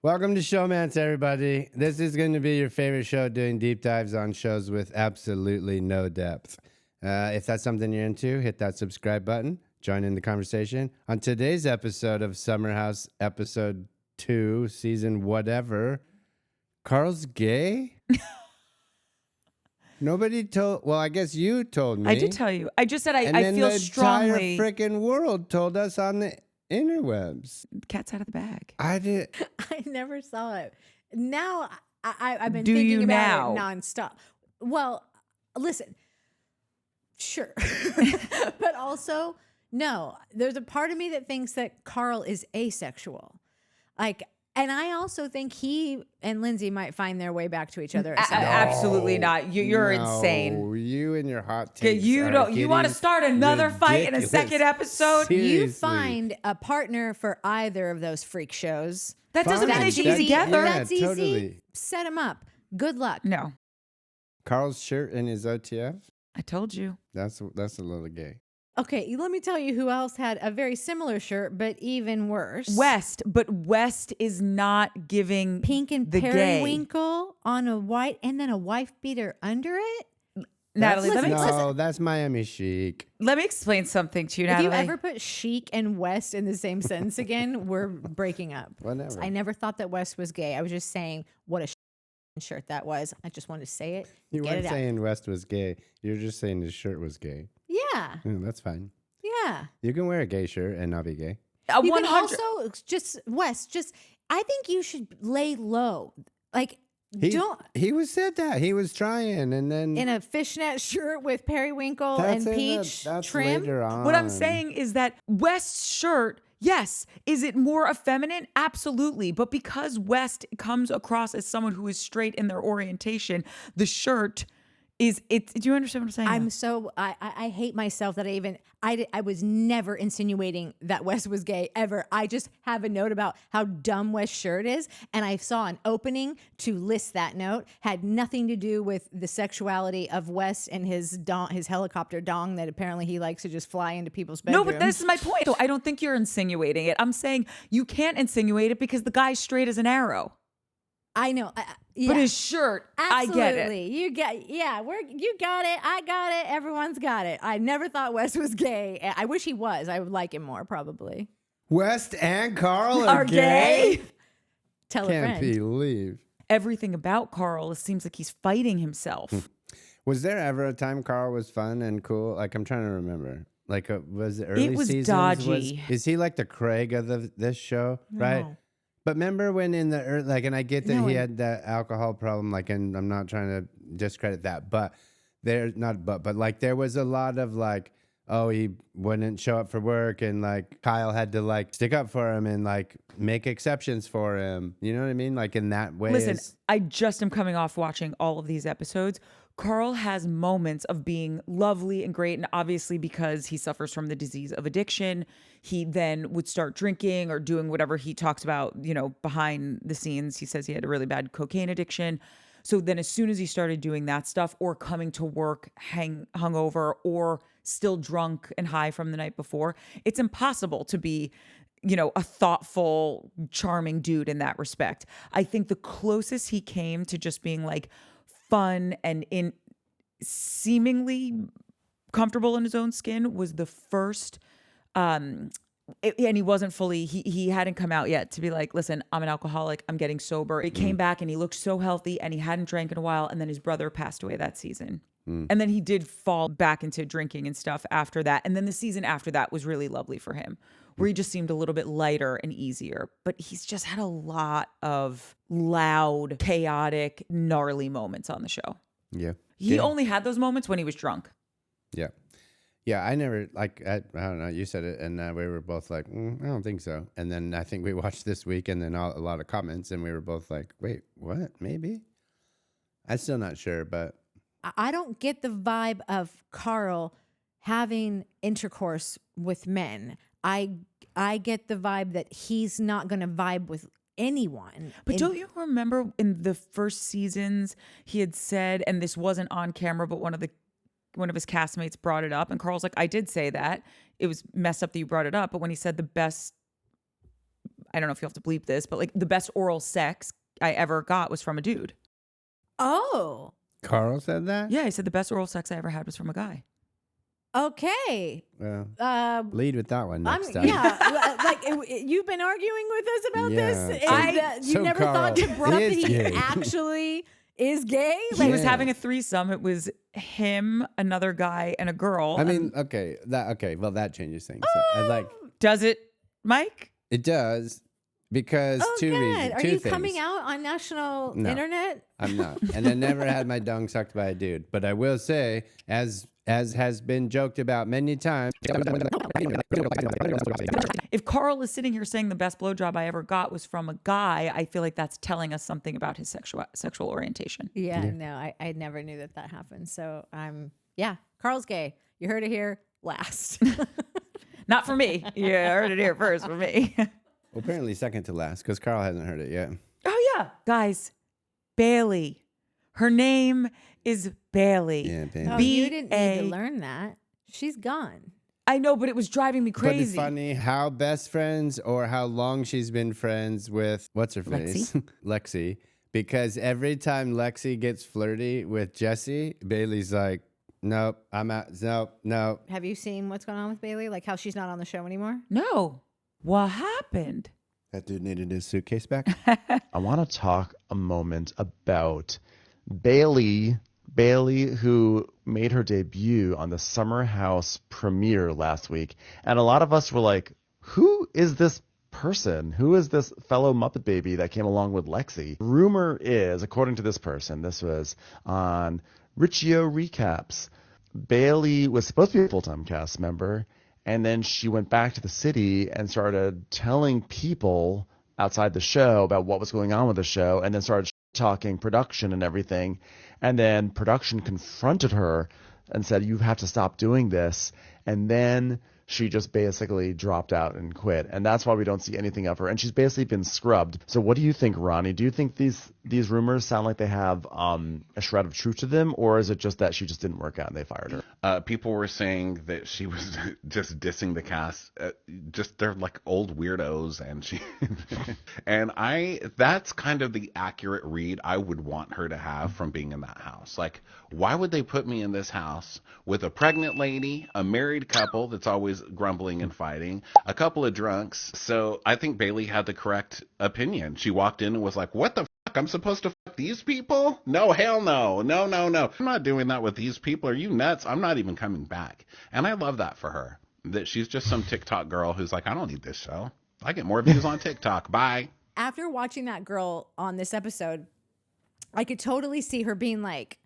Welcome to Showmance, everybody. This is going to be your favorite show doing deep dives on shows with absolutely no depth. If that's something you're into, hit that subscribe button. Join in the conversation. On today's episode of Summer House, episode 2, season whatever, Carl's gay? Nobody told... Well, I guess you told me. I did tell you. I just said I feel strongly. The entire freaking world told us on the interwebs. Cat's out of the bag. I did. I never saw it. Now I've been Do thinking you about now? it nonstop. Well, listen, sure, but also no. There's a part of me that thinks that Carl is asexual, and I also think he and Lindsay might find their way back to each other. At some point. Absolutely not. You're No, insane. You and your hot takes. You don't. You want to start another fight in a second episode? Seriously. You find a partner for either of those freak shows. That doesn't mean Fine. they should be easy. together. Yeah, That's easy. totally. Set him up. Good luck. No, Carl's shirt and his OTF? I told you. That's a little gay. Okay, let me tell you who else had a very similar shirt, but even worse. West, but West is not giving Pink and the gay. periwinkle on a white, and then a wife beater under it. Natalie, That's Miami chic. let me explain something to you, If Natalie. you ever put chic and West in the same sentence again, we're breaking up. Whatever. I never thought that West was gay. I was just saying what a shirt that was. I just wanted to say it. You get weren't it out. saying West was gay. You're just saying his shirt was gay. Yeah, That's fine. yeah. You can wear a gay shirt and not be gay. You can 100 also just West. I think you should lay low. Like don't He was said that. He was trying and then... in a fishnet shirt with periwinkle That's and in peach that's trim. later on. What I'm saying is that West's shirt, yes, is it more effeminate? Absolutely. But because West comes across as someone who is straight in their orientation, the shirt is it. Do you understand what I'm saying? I hate myself that I was never insinuating that West was gay ever. I just have a note about how dumb West's shirt is, and I saw an opening to list that note. Had nothing to do with the sexuality of West and his helicopter dong that apparently he likes to just fly into people's bedrooms. No, but this is my point. So I don't think you're insinuating it. I'm saying you can't insinuate it because the guy's straight as an arrow. I know. Yeah. But his shirt, Absolutely. I get it. You got it. I got it. Everyone's got it. I never thought West was gay. I wish he was. I would like him more, probably. West and Carl are gay? Tell a Can't friend. believe. Everything about Carl, it seems like he's fighting himself. Was there ever a time Carl was fun and cool? Like, I'm trying to remember. Like, was it early It was seasons? dodgy. Is he like the Craig of this show? Right? No. But remember when in the and I get that No, he had that alcohol problem, and I'm not trying to discredit that, but there was a lot of he wouldn't show up for work, and Kyle had to stick up for him and make exceptions for him. You know what I mean? In that way. Listen, I just am coming off watching all of these episodes. Carl has moments of being lovely and great. And obviously because he suffers from the disease of addiction, he then would start drinking or doing whatever he talks about, behind the scenes. He says he had a really bad cocaine addiction. So then as soon as he started doing that stuff or coming to work hungover or still drunk and high from the night before, it's impossible to be a thoughtful, charming dude in that respect. I think the closest he came to just being fun and in seemingly comfortable in his own skin was the first and he wasn't fully he hadn't come out yet to be listen, I'm an alcoholic, I'm getting sober. It came back and he looked so healthy and he hadn't drank in a while, and then his brother passed away that season. And then he did fall back into drinking and stuff after that. And then the season after that was really lovely for him, where he just seemed a little bit lighter and easier. But he's just had a lot of loud, chaotic, gnarly moments on the show. Yeah. He only had those moments when he was drunk. Yeah. Yeah, I never, I don't know, you said it, and we were both I don't think so. And then I think we watched this week, and then a lot of comments, and we were both wait, what? Maybe? I'm still not sure, but... I don't get the vibe of Carl having intercourse with men. I get the vibe that he's not going to vibe with anyone. But don't you remember in the first seasons he had said, and this wasn't on camera, but one of his castmates brought it up, and Carl's I did say that. It was messed up that you brought it up, but when he said the best I don't know if you have to bleep this, but like the best oral sex I ever got was from a dude. Oh, Carl said that? Yeah, he said the best oral sex I ever had was from a guy. okay. Well, lead with that one next time. Yeah, you've been arguing with us about this. You So never Carl thought to bring up that is he gay. actually is gay. He was having a threesome. It was him, another guy, and a girl. I mean, okay. Well, that changes things. I like Does it, Mike? it does because two reasons. Are Two you things. coming out on national No. internet? I'm not, and I never had my dong sucked by a dude. But I will say, as has been joked about many times. If Carl is sitting here saying the best blowjob I ever got was from a guy, I feel like that's telling us something about his sexual orientation. Yeah, no, I never knew that happened. So Carl's gay. You heard it here last. Not for me. Yeah, I heard it here first for me. Well, apparently second to last because Carl hasn't heard it yet. Oh, yeah. Guys, Bailee. Her name is Bailee. Yeah, Bailee. Oh, you didn't need to learn that. She's gone. I know, but it was driving me crazy. But it's funny how best friends or how long she's been friends with, what's her face? Lexi. Because every time Lexi gets flirty with Jesse, Bailey's like, nope, I'm out. Nope. Have you seen what's going on with Bailee? Like how she's not on the show anymore? No. What happened? That dude needed his suitcase back. I want to talk a moment about Bailee, who made her debut on the Summer House premiere last week. And a lot of us were like, who is this person? Who is this fellow Muppet baby that came along with Lexi? Rumor is, according to this person, this was on Riccio Recaps, Bailee was supposed to be a full-time cast member, and then she went back to the city and started telling people outside the show about what was going on with the show, and then started talking production and everything. And then production confronted her and said, you have to stop doing this. And then she just basically dropped out and quit. And that's why we don't see anything of her. And she's basically been scrubbed. So what do you think, Ronnie? Do you think these rumors sound like they have a shred of truth to them? Or is it just that she just didn't work out and they fired her? People were saying that she was just dissing the cast. Just they're like old weirdos. And that's kind of the accurate read I would want her to have from being in that house. Like, why would they put me in this house with a pregnant lady, a married couple that's always grumbling and fighting, a couple of drunks? So I think Bailee had the correct opinion. She walked in and was like, what the fuck? I'm supposed to fuck these people? No, hell no. No. I'm not doing that with these people. Are you nuts? I'm not even coming back. And I love that for her, that she's just some TikTok girl who's like, I don't need this show. I get more views on TikTok. Bye. After watching that girl on this episode, I could totally see her being like,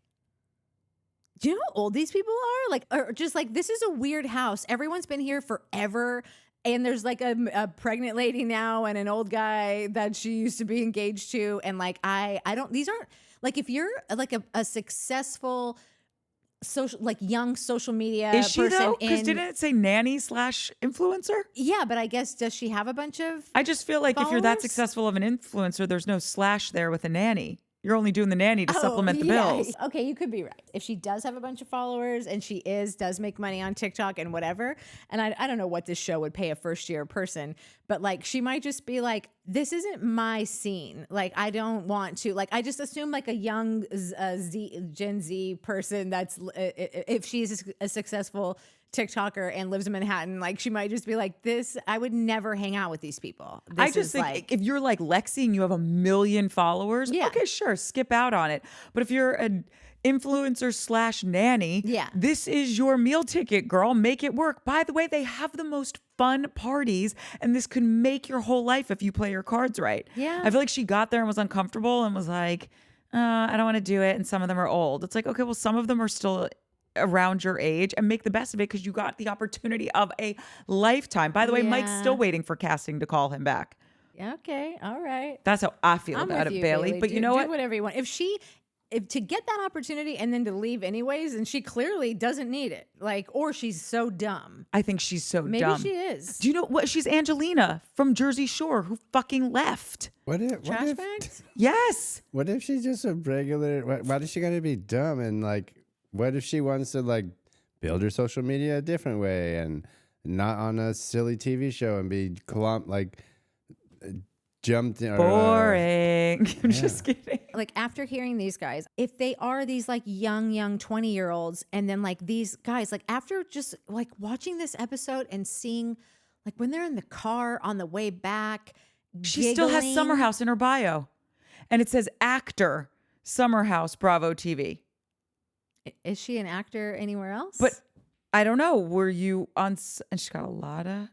do you know how old these people are? Like, or just like, this is a weird house. Everyone's been here forever. And there's like a pregnant lady now and an old guy that she used to be engaged to. And like, I don't, these aren't like, if you're like a successful social, like young social media Is she person though? Because didn't it say nanny / influencer? Yeah, but I guess, does she have a bunch of I just feel like if you're that followers? successful of an influencer, there's no / there with a nanny. You're only doing the nanny to supplement the bills. Okay, you could be right. If she does have a bunch of followers and she does make money on TikTok and whatever, and I don't know what this show would pay a first-year person, but like she might just be like, this isn't my scene. Like I don't want to, like I just assume like a young Gen Z person that's, if she's a successful TikToker and lives in Manhattan, like she might just be like, this, I would never hang out with these people. I just think like, if you're like Lexi and you have 1 million followers, Yeah. okay, sure, skip out on it. But if you're an influencer / nanny, Yeah. this is your meal ticket, girl. Make it work. By the way, they have the most fun parties, and this could make your whole life if you play your cards right. Yeah. I feel like she got there and was uncomfortable and was like, I don't want to do it. And some of them are old. It's like, okay, well, some of them are still around your age, and make the best of it because you got the opportunity of a lifetime. By the way, Mike's Yeah. still waiting for casting to call him back. okay, all right. That's how I feel I'm about with it, you, Bailee. But do, you know do what? whatever you want. If to get that opportunity and then to leave anyways, and she clearly doesn't need it. Like, or she's so dumb. I think she's so Maybe dumb. she is. Do you know what? She's Angelina from Jersey Shore who fucking left. Trash bags? Yes. What if she's just a regular? Why does she gotta be dumb? And like, what if she wants to like build her social media a different way and not on a silly TV show and be like jumped in. Boring. I'm just kidding. Like after hearing these guys, if they are these like young 20-year-olds, and then like these guys, like after just like watching this episode and seeing like when they're in the car on the way back, She still has Summer House in her bio. And it says actor, Summer House, Bravo TV. Is she an actor anywhere else? But I don't know. Were you on? And she's got a lot of.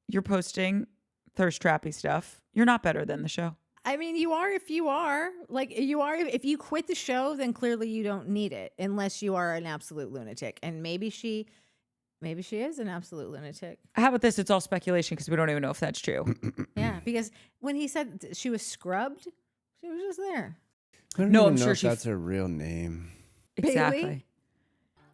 You're posting thirst trappy stuff. You're not better than the show. I mean, you are if you are. Like, you are. If you quit the show, then clearly you don't need it unless you are an absolute lunatic. And maybe she is an absolute lunatic. How about this? It's all speculation because we don't even know if that's true. Yeah, because when he said she was scrubbed, she was just there. I don't No, even I'm know sure if that's her real name. Exactly. Bailee?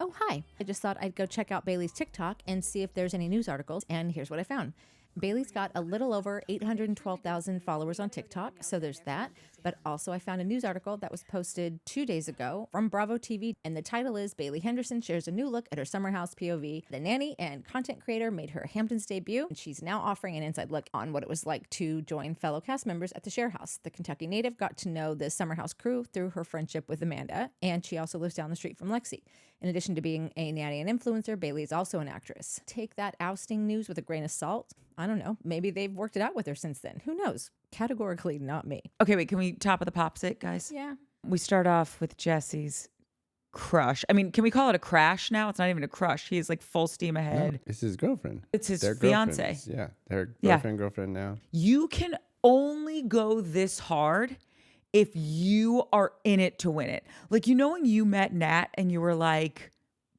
Oh, hi. I just thought I'd go check out Bailee's TikTok and see if there's any news articles. And here's what I found. Bailee's got a little over 812,000 followers on TikTok, so there's that. But also I found a news article that was posted 2 days ago from Bravo TV, and the title is Bailee Henderson shares a new look at her summer house POV. The nanny and content creator made her Hamptons debut, and she's now offering an inside look on what it was like to join fellow cast members at the share house. The Kentucky native got to know the summer house crew through her friendship with Amanda, and she also lives down the street from Lexi. In addition to being a nanny and influencer, Bailee is also an actress. Take that ousting news with a grain of salt. I don't know. Maybe they've worked it out with her since then. Who knows? Categorically not me. Okay, wait. Can we top of the pops it, guys? Yeah. We start off with Jesse's crush. I mean, can we call it a crash now? It's not even a crush. He's like full steam ahead. No, it's his girlfriend. It's his They're fiance. girlfriends. Yeah, they're Yeah. girlfriend now. You can only go this hard if you are in it to win it. Like, you know, when you met Nat and you were like,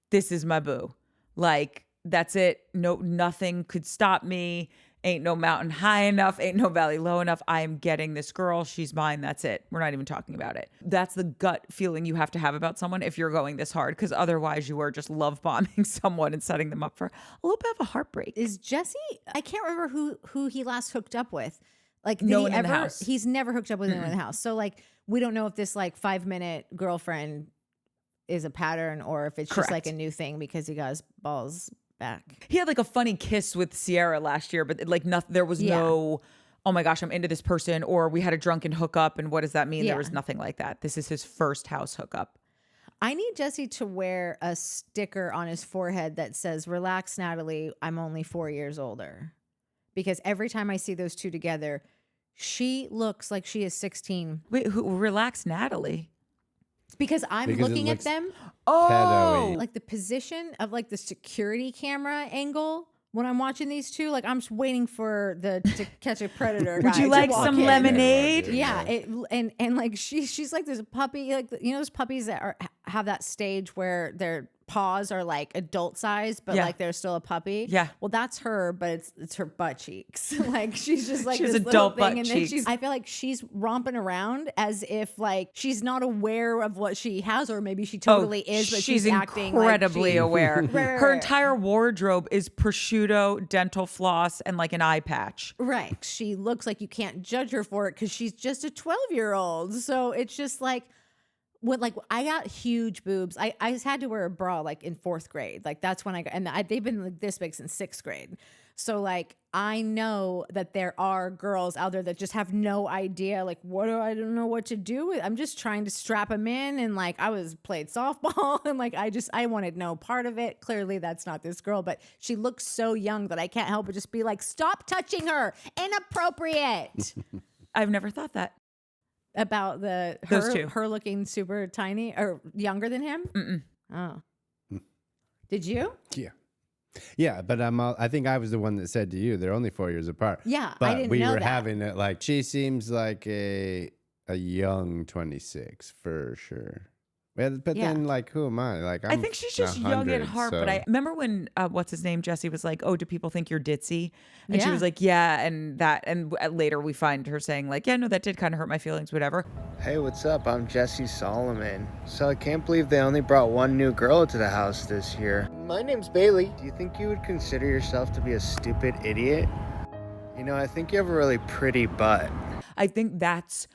this is my boo. Like, that's it. No, nothing could stop me. Ain't no mountain high enough. Ain't no valley low enough. I am getting this girl. She's mine. That's it. We're not even talking about it. That's the gut feeling you have to have about someone if you're going this hard, because otherwise you are just love bombing someone and setting them up for a little bit of a heartbreak. Is Jesse? I can't remember who he last hooked up with. Like, did No he one in the ever? house. He's never hooked up with anyone in the house. So like, we don't know if this like 5-minute girlfriend is a pattern or if it's just like a new thing because he got his balls back. He had like a funny kiss with Ciara last year, but like nothing. There was no, oh my gosh, I'm into this person, or we had a drunken hookup, and what does that mean? Yeah. There was nothing like that. This is his first house hookup. I need Jesse to wear a sticker on his forehead that says, "Relax, Natalie, I'm only 4 years older." Because every time I see those two together, she looks like she is 16. Wait, relax, Natalie. Because I'm Because it looking at looks them, pedo-y. like the position of like the security camera angle when I'm watching these two, like I'm just waiting for to catch a predator. Would guy you to like walk some in. lemonade? Yeah, and like she's like there's a puppy, like you know those puppies that have that stage where their paws are like adult size, but Yeah. like they're still a puppy. Yeah. Well, that's her, but it's her butt cheeks. Like she's just like She has this little adult thing, butt and then cheeks. I feel like she's romping around as if like she's not aware of what she has, or maybe she totally is, but she's acting incredibly like aware. Right, Her right. entire wardrobe is prosciutto, dental floss, and like an eye patch. Right. She looks like you can't judge her for it because she's just a 12-year-old. So it's just like, I got huge boobs. I just had to wear a bra like in 4th grade. Like that's when I got, and they've been like this big since 6th grade. So like, I know that there are girls out there that just have no idea, like, I don't know what to do with. I'm just trying to strap them in. And like, I played softball and like, I wanted no part of it. Clearly that's not this girl, but she looks so young that I can't help but just be like, stop touching her. Inappropriate. I've never thought that. About Those two. her looking super tiny or younger than him. Mm-mm. Oh, did you? Yeah, but I think I was the one that said to you they're only 4 years apart. Yeah, but I didn't we know were that. having it like she seems like a young 26 for sure. But Yeah. then like who am I? Like I think she's just young at heart. But I remember when what's his name, Jesse, was like, "Oh, do people think you're ditzy?" And she Yeah. was like, "Yeah," and later we find her saying like, "Yeah, no, that did kind of hurt my feelings, whatever." Hey, what's up? I'm Jesse Solomon. So I can't believe they only brought one new girl to the house this year. My name's Bailee. Do you think you would consider yourself to be a stupid idiot? You know, I think you have a really pretty butt. I think that's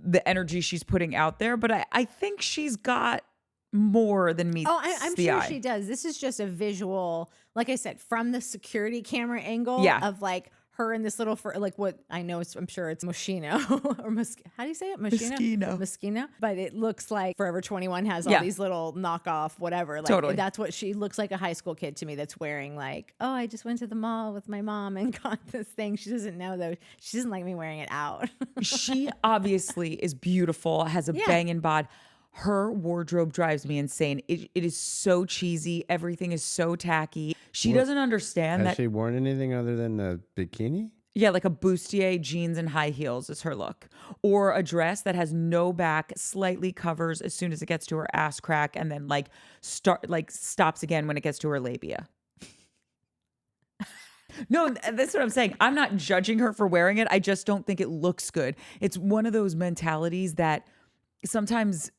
the energy she's putting out there, but I think she's got more than meets I'm the sure eye. she does. This is just a visual, like I said, from the security camera angle Yeah. of like her in this little like what I know I'm sure it's Moschino or how do you say it? Moschino. But it looks like Forever 21 has all these little knockoff whatever. Like Totally. that's what she looks like, a high school kid to me that's wearing like, oh, I just went to the mall with my mom and got this thing. She doesn't know though. She doesn't like me wearing it out. She obviously is beautiful, has a banging bod. Her wardrobe drives me insane. It is so cheesy. Everything is so tacky. She doesn't understand Has that. she worn anything other than a bikini? Yeah, like a bustier, jeans and high heels is her look. Or a dress that has no back, slightly covers as soon as it gets to her ass crack, and then stops again when it gets to her labia. No, that's what I'm saying. I'm not judging her for wearing it. I just don't think it looks good. It's one of those mentalities that sometimes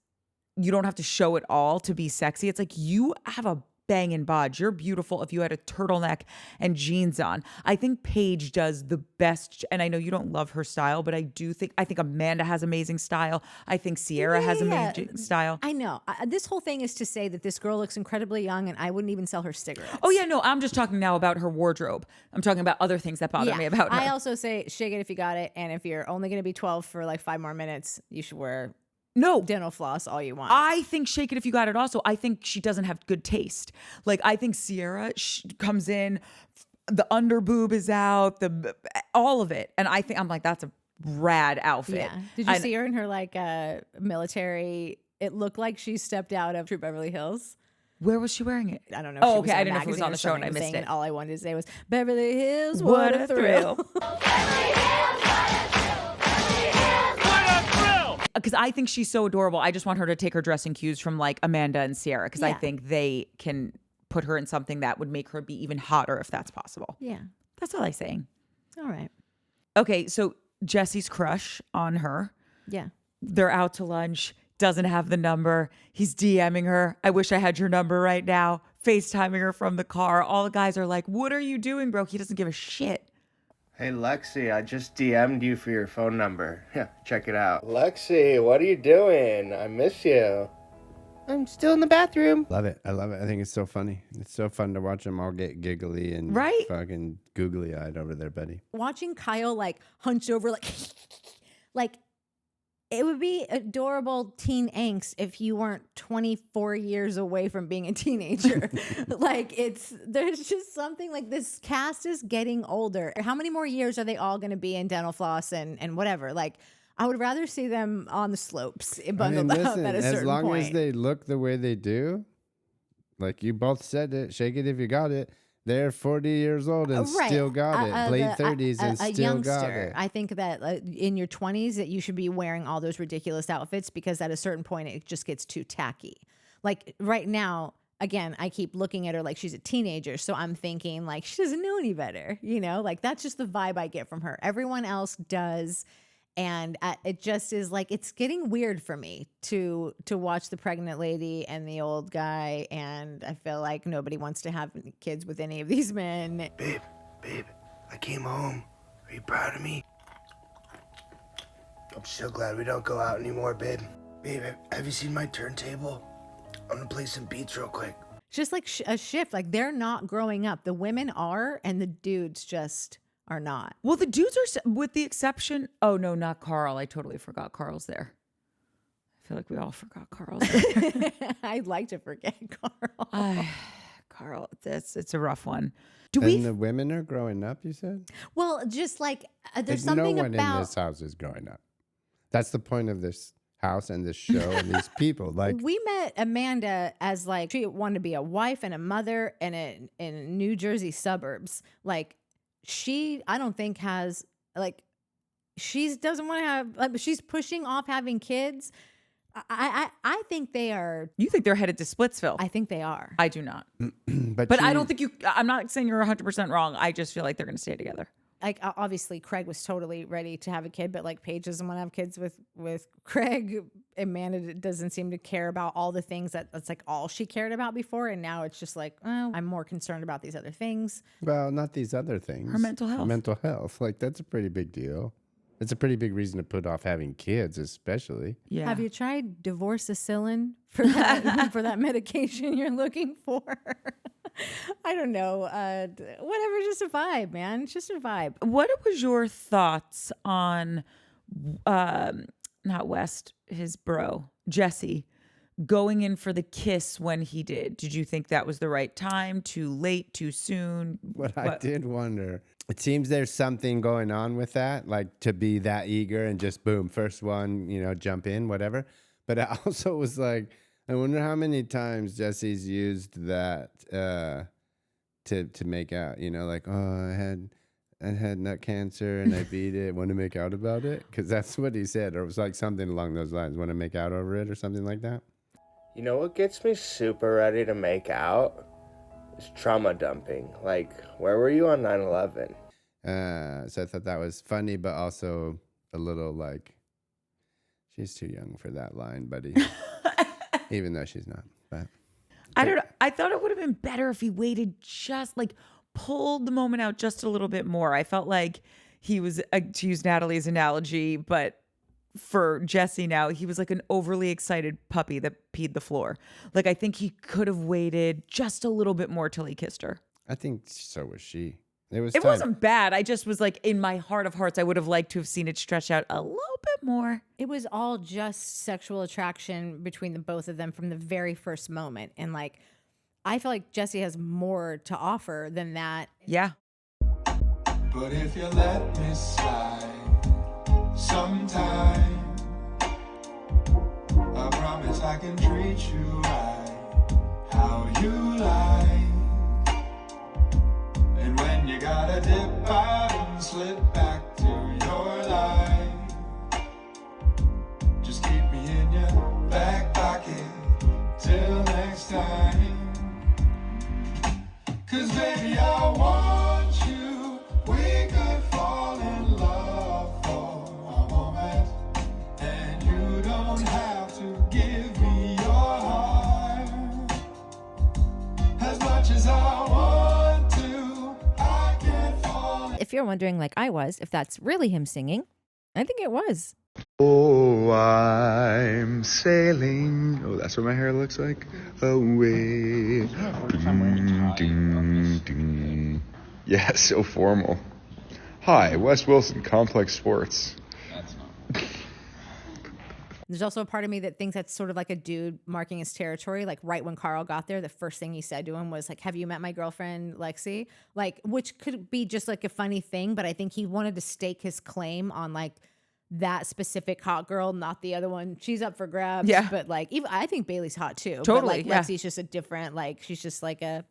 you don't have to show it all to be sexy. It's like, you have a banging bod. You're beautiful if you had a turtleneck and jeans on. I think Paige does the best, and I know you don't love her style, but I think Amanda has amazing style. I think Ciara has amazing style. I know. This whole thing is to say that this girl looks incredibly young, and I wouldn't even sell her cigarettes. Oh yeah, no, I'm just talking now about her wardrobe. I'm talking about other things that bother me about her. I also say shake it if you got it, and if you're only going to be 12 for like 5 more minutes, you should wear dental floss all you want. I think shake it if you got it also. I think she doesn't have good taste. Like, I think Ciara comes in, the under boob is out, all of it. And I'm like, that's a rad outfit. Yeah. Did you see her in her like military? It looked like she stepped out of True Beverly Hills. Where was she wearing it? I don't know. Oh, okay. I didn't know if it was on the show and I missed it. All I wanted to say was Beverly Hills, what a thrill. Because I think she's so adorable. I just want her to take her dressing cues from like Amanda and Ciara, because I think they can put her in something that would make her be even hotter if that's possible. Yeah. That's all I'm saying. All right. Okay, so Jesse's crush on her. Yeah. They're out to lunch, doesn't have the number. He's DMing her. I wish I had your number right now. FaceTiming her from the car. All the guys are like, what are you doing, bro? He doesn't give a shit. Hey, Lexi, I just DM'd you for your phone number. Yeah, check it out. Lexi, what are you doing? I miss you. I'm still in the bathroom. Love it. I love it. I think it's so funny. It's so fun to watch them all get giggly and fucking googly-eyed over there, buddy. Watching Kyle like hunched over like it would be adorable teen angst if you weren't 24 years away from being a teenager. Like there's just something like this cast is getting older. How many more years are they all going to be in dental floss and whatever? Like, I would rather see them on the slopes bundled up at a certain point. As long as they look the way they do, like you both said it, shake it if you got it. They're 40 years old and still got it. Late 30s and still got it. I think that in your 20s that you should be wearing all those ridiculous outfits, because at a certain point it just gets too tacky. Like right now, again, I keep looking at her like she's a teenager. So I'm thinking like she doesn't know any better. You know, like that's just the vibe I get from her. Everyone else does. And it just is like, it's getting weird for me to watch the pregnant lady and the old guy. And I feel like nobody wants to have kids with any of these men. Babe, I came home. Are you proud of me? I'm so glad we don't go out anymore, babe. Babe, have you seen my turntable? I'm gonna play some beats real quick. Just like a shift. Like they're not growing up. The women are, and the dudes just are not. Well, the dudes are, with the exception. Oh no, not Carl. I totally forgot Carl's there. I feel like we all forgot Carl's there. I'd like to forget Carl. Carl, it's a rough one. The women are growing up, you said? Well, just like there's like something no one about in this house is growing up. That's the point of this house and this show and these people. Like, we met Amanda as like she wanted to be a wife and a mother in New Jersey suburbs. Like I don't think has like she doesn't want to have. Like, she's pushing off having kids. I think they are. You think they're headed to Splitsville? I think they are. I do not. but I don't think you. I'm not saying you're 100% wrong. I just feel like they're going to stay together. Like obviously Craig was totally ready to have a kid, but like Paige doesn't want to have kids with Craig. Amanda doesn't seem to care about all the things that's like all she cared about before, and now it's just like, oh, I'm more concerned about these other things. Well, not these other things. Her mental health. Mental health, like that's a pretty big deal. It's a pretty big reason to put off having kids, especially. Yeah. Have you tried divorcicillin for that for that medication you're looking for? I don't know. Whatever, just a vibe, man. It's just a vibe. What was your thoughts on, not West, his bro, Jesse, going in for the kiss when he did? Did you think that was the right time? Too late? Too soon? But I did wonder. It seems there's something going on with that, like to be that eager and just boom, first one, jump in, whatever. But I also was like, I wonder how many times Jesse's used that to make out. Like, oh, I had nut cancer and I beat it. Want to make out about it? Because that's what he said, or it was like something along those lines. Want to make out over it, or something like that. You know what gets me super ready to make out? Is trauma dumping. Like, where were you on 9/11? So I thought that was funny, but also a little like, she's too young for that line, buddy. Even though she's not. But I don't know. I thought it would have been better if he waited, just like pulled the moment out just a little bit more. I felt like he was, to use Natalie's analogy, but for Jesse now, he was like an overly excited puppy that peed the floor. Like, I think he could have waited just a little bit more till he kissed her. I think so was she. It wasn't bad. I just was like, in my heart of hearts, I would have liked to have seen it stretch out a little bit more. It was all just sexual attraction between the both of them from the very first moment. And like, I feel like Jesse has more to offer than that. Yeah. But if you let me slide sometime, I promise I can treat you right, how you like. And when you gotta dip out and slip back to your life, just keep me in your back pocket till next time. 'Cause baby, I want you. We could fall in love for a moment, and you don't have to give me your heart. As much as I want to, I can't fall. If you're wondering, like I was, if that's really him singing, I think it was. Oh, I'm sailing. Oh, that's what my hair looks like. Away. Ding, ding, ding. Yeah, so formal. Hi, Wes Wilson, Complex Sports. There's also a part of me that thinks that's sort of like a dude marking his territory. Like right when Carl got there, the first thing he said to him was like, have you met my girlfriend, Lexi? Like, which could be just like a funny thing, but I think he wanted to stake his claim on like that specific hot girl, not the other one. She's up for grabs. Yeah. But like, even I think Bailey's hot too. Totally, But like yeah. Lexi's just a different, like, she's just like a,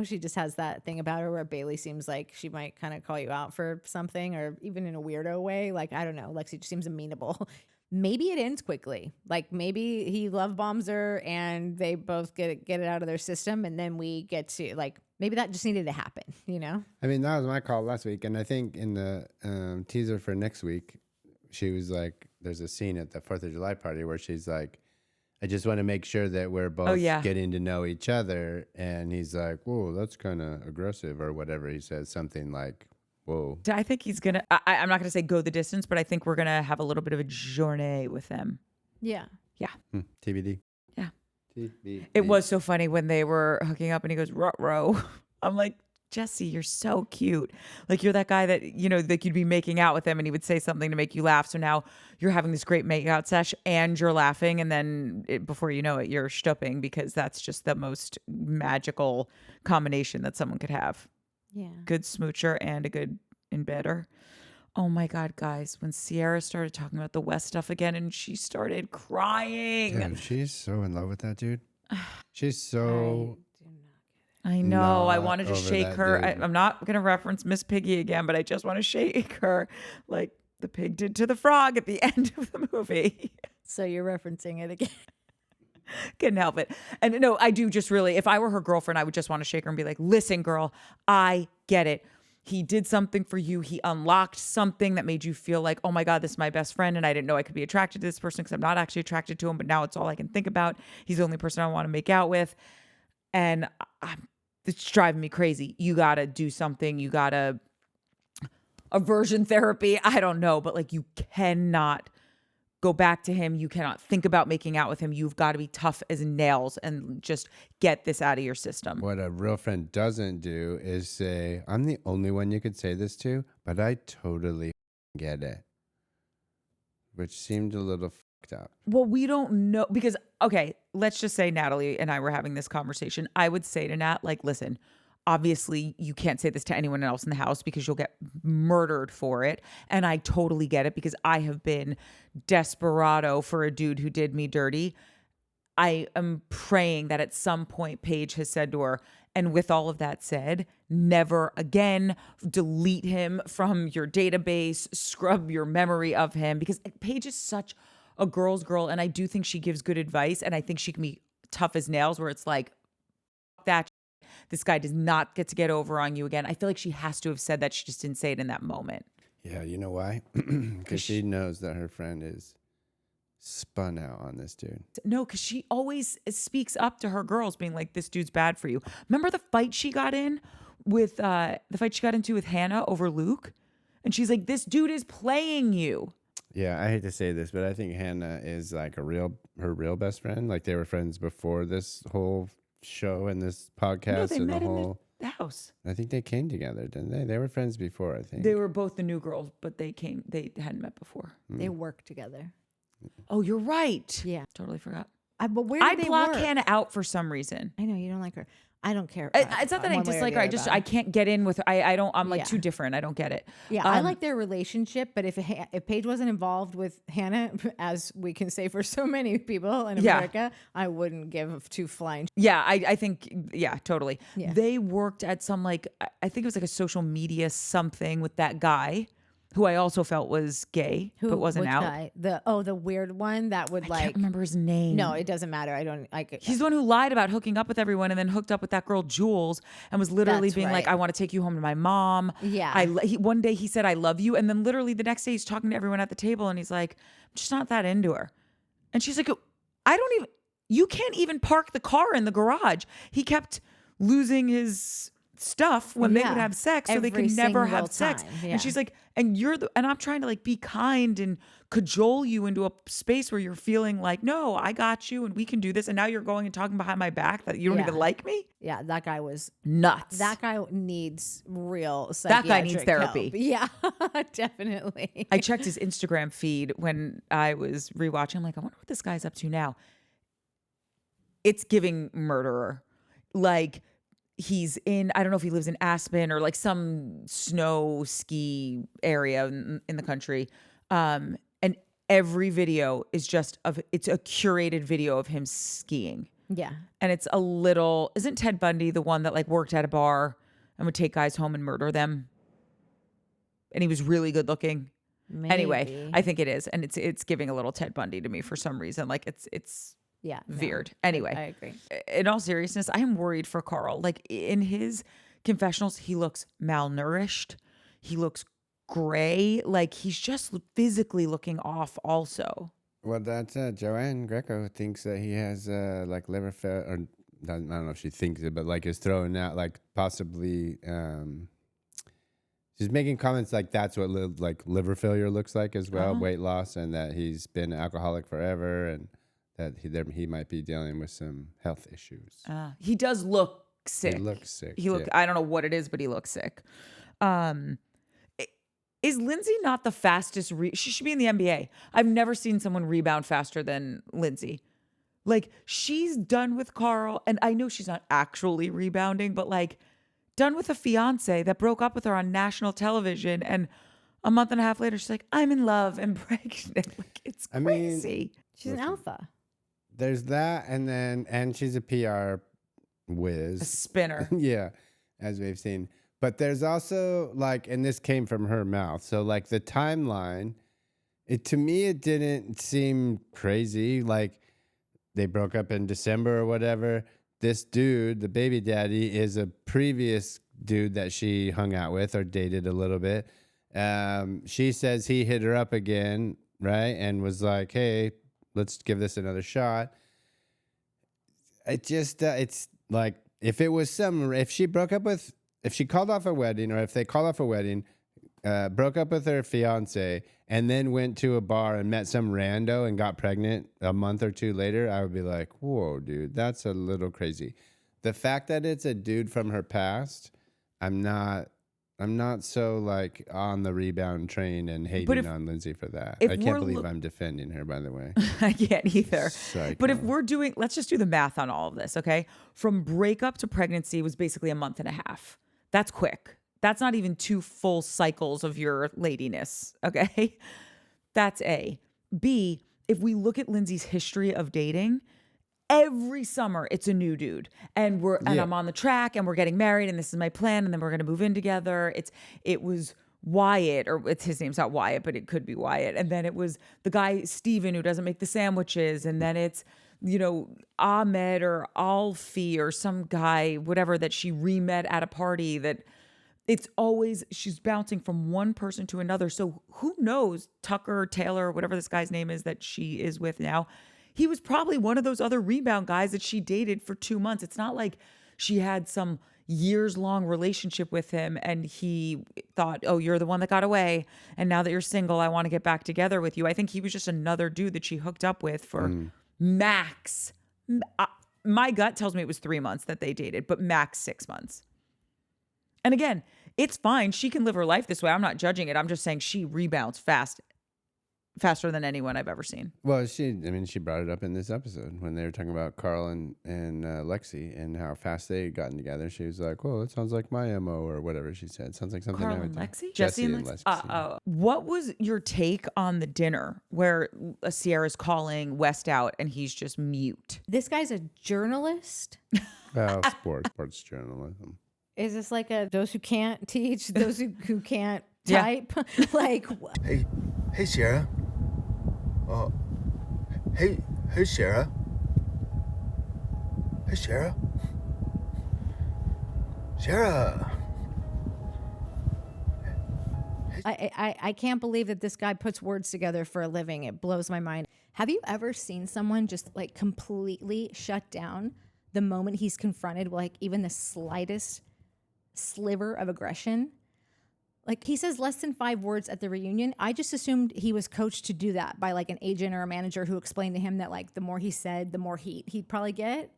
she just has that thing about her where Bailee seems like she might kind of call you out for something, or even in a weirdo way. Like, I don't know. Lexi just seems amenable. Maybe it ends quickly. Like maybe he love bombs her and they both get it out of their system, and then we get to like, maybe that just needed to happen, I mean, that was my call last week, and I think in the teaser for next week, she was like, there's a scene at the 4th of July party where she's like, I just want to make sure that we're both getting to know each other. And he's like, whoa, that's kind of aggressive, or whatever he says, something like, whoa. I think he's going to, I'm not going to say go the distance, but I think we're going to have a little bit of a journey with them. Yeah. Yeah. TBD. Yeah. TBD. It was so funny when they were hooking up and he goes, ruh-roh. I'm like, Jesse, you're so cute. Like, you're that guy that, like you'd be making out with him and he would say something to make you laugh. So now you're having this great makeout sesh and you're laughing. And then before you know it, you're stooping, because that's just the most magical combination that someone could have. Yeah. Good smoocher and a good embedder. Oh my God, guys, when Ciara started talking about the West stuff again and she started crying. Dude, she's so in love with that dude. She's so... I know. I not wanted to over shake that her. dude. I'm not going to reference Miss Piggy again, but I just want to shake her like the pig did to the frog at the end of the movie. So you're referencing it again. Couldn't help it. And no, I do just really, if I were her girlfriend, I would just want to shake her and be like, listen, girl, I get it. He did something for you. He unlocked something that made you feel like, oh my God, this is my best friend. And I didn't know I could be attracted to this person because I'm not actually attracted to him. But now it's all I can think about. He's the only person I want to make out with. And it's driving me crazy. You got to do something. You got to aversion therapy. I don't know. But like, you cannot go back to him. You cannot think about making out with him. You've got to be tough as nails and just get this out of your system. What a real friend doesn't do is say, I'm the only one you could say this to, but I totally get it. Which seemed a little fucked up. Well, we don't know because, okay, let's just say Natalie and I were having this conversation. I would say to Nat, like, listen, obviously you can't say this to anyone else in the house because you'll get murdered for it. And I totally get it because I have been desperado for a dude who did me dirty. I am praying that at some point Paige has said to her, and with all of that said, never again, delete him from your database, scrub your memory of him, because Paige is such a girl's girl. And I do think she gives good advice. And I think she can be tough as nails where it's like, that this guy does not get over on you again. I feel like she has to have said that. She just didn't say it in that moment. Yeah, you know why? Because she knows that her friend is spun out on this dude. No, because she always speaks up to her girls being like, this dude's bad for you. Remember the fight she got into with Hannah over Luke? And she's like, this dude is playing you. Yeah, I hate to say this, but I think Hannah is like her real best friend. Like they were friends before this whole show and this podcast. No, they and met the in whole the house. I think they came together, didn't they? They were friends before, I think. They were both the new girls, but they hadn't met before. They work together. Oh, you're right. Yeah. Totally forgot. But where do I they block work? Hannah out for some reason. I know you don't like her. I don't care. It's not that I one way or dislike the her. other about I can't get in with her. I'm like Yeah. too different. I don't get it. Yeah, I like their relationship, but if Paige wasn't involved with Hannah, as we can say for so many people in Yeah. America, I wouldn't give two flying. Yeah, I think, yeah, totally. Yeah. They worked at some I think it was like a social media something with that guy who I also felt was gay, but wasn't which out. guy? The weird one that would I can't remember his name. No, it doesn't matter. I don't like. He's the one who lied about hooking up with everyone and then hooked up with that girl Jules and was literally That's being like, right. I want to take you home to my mom. Yeah. One day he said, I love you. And then literally the next day he's talking to everyone at the table and he's like, I'm just not that into her. And she's like, you can't even park the car in the garage. He kept losing his stuff when they would have sex so they Every could never single have sex. time. Yeah. And she's like, and I'm trying to be kind and cajole you into a space where you're feeling like, no, I got you and we can do this. And now you're going and talking behind my back that you don't even like me. Yeah, that guy was Nuts. That guy needs real That guy needs psychiatric therapy. help. Yeah, definitely. I checked his Instagram feed when I was rewatching. I'm like, I wonder what this guy's up to now. It's giving murderer. Like, he's in, I don't know if he lives in Aspen or some snow ski area in the country. And every video is it's a curated video of him skiing. Yeah. And it's isn't Ted Bundy the one that worked at a bar and would take guys home and murder them? And he was really good looking. Maybe. Anyway, I think it is. And it's giving a little Ted Bundy to me for some reason. It's yeah, veered. Anyway, I agree. In all seriousness, I am worried for Carl. In his confessionals, he looks malnourished. He looks gray. He's just physically looking off also. Well, that's Joanne Greco thinks that he has liver failure, or I don't know if she thinks it, but is throwing out possibly. She's making comments that's what liver failure looks like as well, weight loss, and that he's been an alcoholic forever, and that he might be dealing with some health issues. He does look sick. He looks sick. I don't know what it is, but he looks sick. Is Lindsay not the fastest? She should be in the NBA. I've never seen someone rebound faster than Lindsay. She's done with Carl, and I know she's not actually rebounding, but done with a fiance that broke up with her on national television, and a month and a half later, she's like, I'm in love and pregnant. It's crazy. She's an alpha. There's that, and she's a PR whiz. A spinner. Yeah, as we've seen. But there's also and this came from her mouth. So the timeline, to me it didn't seem crazy. They broke up in December or whatever. This dude, the baby daddy, is a previous dude that she hung out with or dated a little bit. She says he hit her up again, right? And was like, hey, let's give this another shot. It just, it's if it was if she broke up with, if she called off a wedding, or if they called off a wedding, broke up with her fiance and then went to a bar and met some rando and got pregnant a month or two later, I would be like, whoa, dude, that's a little crazy. The fact that it's a dude from her past, I'm not so like on the rebound train and hating on Lindsay for that. I can't believe I'm defending her, by the way. I can't either. Psycho. But if we're doing, let's just do the math on all of this, okay? From breakup to pregnancy was basically a month and a half. That's quick. That's not even 2 full cycles of your ladiness, okay? That's A. B, if we look at Lindsay's history of dating, every summer it's a new dude. And I'm on the track and we're getting married and this is my plan and then we're going to move in together. It was Wyatt, or his name's not Wyatt, but it could be Wyatt. And then it was the guy Steven who doesn't make the sandwiches, and then it's Ahmed or Alfie or some guy, whatever, that she re-met at a party. That it's always, she's bouncing from one person to another. So who knows, Tucker, Taylor, whatever this guy's name is that she is with now, he was probably one of those other rebound guys that she dated for 2 months. It's not like she had some years-long relationship with him and he thought, oh, you're the one that got away, and now that you're single, I want to get back together with you. I think he was just another dude that she hooked up with for max. My gut tells me it was 3 months that they dated, but max 6 months. And again, it's fine. She can live her life this way. I'm not judging it. I'm just saying she rebounds faster than anyone I've ever seen. Well, she brought it up in this episode when they were talking about Carl and Lexi and how fast they had gotten together. She was like, well, it sounds like my MO or whatever she said. Sounds like something Carl I would and do. Lexi? Jesse and Lexi. What was your take on the dinner where Ciara's calling West out and he's just mute? This guy's a journalist. Well, sports journalism. Is this like those who can't teach, those who can't Yeah. type? Like, Hey, Ciara. Oh, hey, Ciara. Hey, Ciara. Ciara. I can't believe that this guy puts words together for a living. It blows my mind. Have you ever seen someone just like completely shut down the moment he's confronted with like even the slightest sliver of aggression? Like, he says less than 5 words at the reunion. I just assumed he was coached to do that by like an agent or a manager who explained to him that like the more he said, the more heat he'd probably get,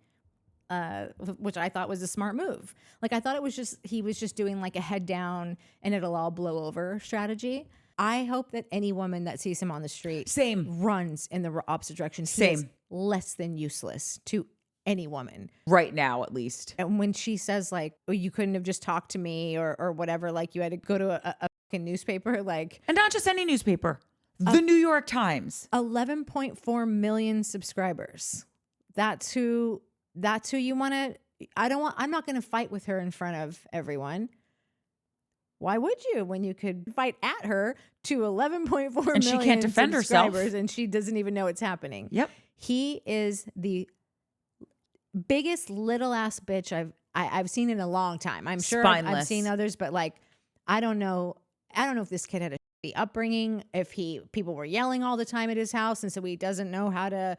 which I thought was a smart move. Like, I thought he was just doing like a head down and it'll all blow over strategy. I hope that any woman that sees him on the street runs in the opposite direction. He is less than useless to any woman right now, at least. And when she says like, oh, you couldn't have just talked to me or whatever, like you had to go to a fucking newspaper, like, and not just any newspaper, the New York Times. 11.4 million subscribers. That's who you want to. I'm not going to fight with her in front of everyone. Why would you, when you could fight at her to 11.4 million and she can't defend herself, and she doesn't even know it's happening? Yep. He is the biggest little ass bitch I've seen in a long time. I'm sure I've seen others, but like, I don't know if this kid had a shitty upbringing, if people were yelling all the time at his house, and so he doesn't know how to.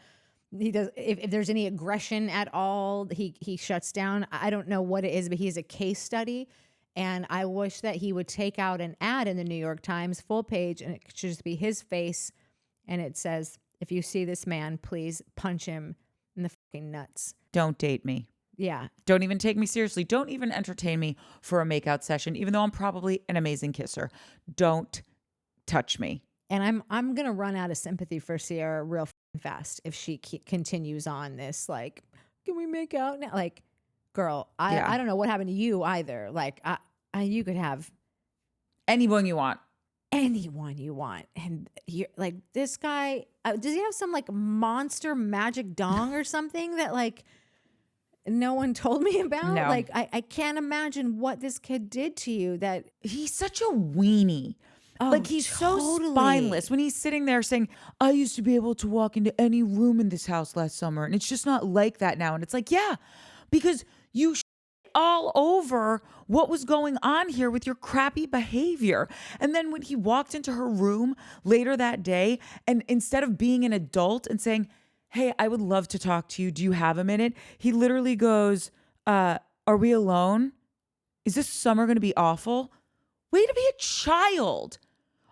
If there's any aggression at all, he shuts down. I don't know what it is, but he's a case study, and I wish that he would take out an ad in the New York Times full page, and it should just be his face, and it says, "If you see this man, please punch him in the fucking nuts. Don't date me. Yeah. Don't even take me seriously. Don't even entertain me for a makeout session, even though I'm probably an amazing kisser. Don't touch me." And I'm going to run out of sympathy for Ciara real fast if she continues on this. Like, can we make out now? Like, girl, I don't know what happened to you either. Like, you could have anyone you want. Anyone you want. And you're like, this guy, does he have some like monster magic dong or something that like no one told me about? No. Like, I can't imagine what this kid did to you. That he's such a weenie. Oh, like, he's so spineless when he's sitting there saying, I used to be able to walk into any room in this house last summer, and it's just not like that now. And it's like, yeah, because you all over what was going on here with your crappy behavior. And then when he walked into her room later that day, and instead of being an adult and saying, hey, I would love to talk to you, do you have a minute? He literally goes, are we alone? Is this summer going to be awful? Way to be a child.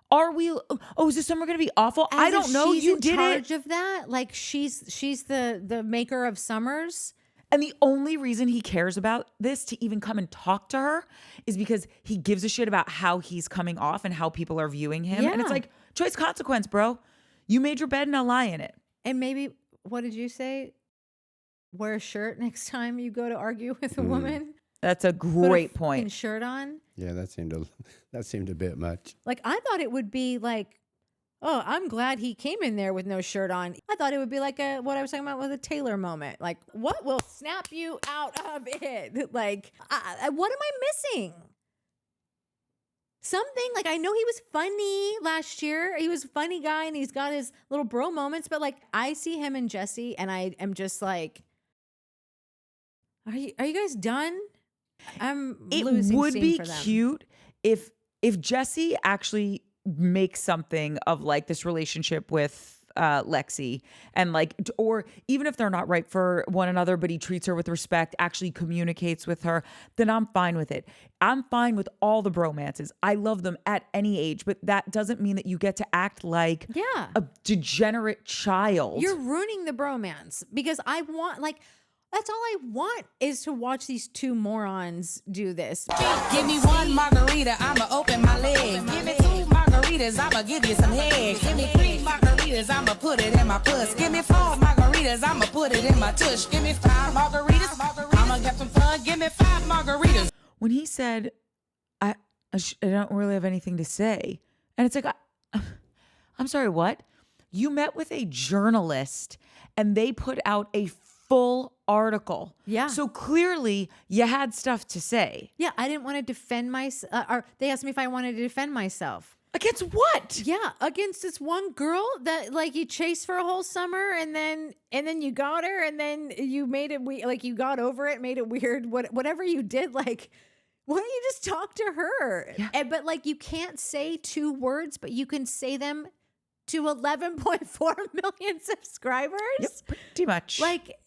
Are we? Oh, is this summer going to be awful? I don't know. She's You in did charge it. of that. Like she's the maker of summers. And the only reason he cares about this to even come and talk to her is because he gives a shit about how he's coming off and how people are viewing him. And it's Yeah. like, choice consequence, bro. You made your bed, now lie in it. And maybe, what did you say? Wear a shirt next time you go to argue with a woman. That's a Put great fucking point. shirt on. Yeah, that seemed a bit much. Like I thought it would be like, oh, I'm glad he came in there with no shirt on. I thought it would be like what I was talking about with a Taylor moment. Like, what will snap you out of it? Like, what am I missing? Something like, I know he was funny last year. He was a funny guy and he's got his little bro moments, but like I see him and Jesse and I am just like, are you guys done? I'm It losing would steam be for them. cute if Jesse actually makes something of like this relationship with Lexi and like, or even if they're not right for one another, but he treats her with respect, actually communicates with her, then I'm fine with it. I'm fine with all the bromances. I love them at any age, but that doesn't mean that you get to act like Yeah. a degenerate child. You're ruining the bromance because I want, like, that's all I want is to watch these two morons do this. Give me one margarita, I'ma open my leg. Give me two margaritas, I'ma give you some head. Give me three margaritas, I'ma put it in my puss. Give me four margaritas, I'ma put it in my tush. Give me five margaritas, I'ma get some fun. Give me five margaritas. When he said, I don't really have anything to say. And it's like, I'm sorry, what? You met with a journalist and they put out a full article. Yeah. So clearly you had stuff to say. Yeah, I didn't want to defend myself. Or they asked me if I wanted to defend myself. Against what? Yeah, against this one girl that like you chased for a whole summer and then you got her and then you made it like you got over it, made it weird. Whatever you did, like, why don't you just talk to her? Yeah. But like you can't say two words, but you can say them to 11.4 million subscribers. Yep, pretty much. Like,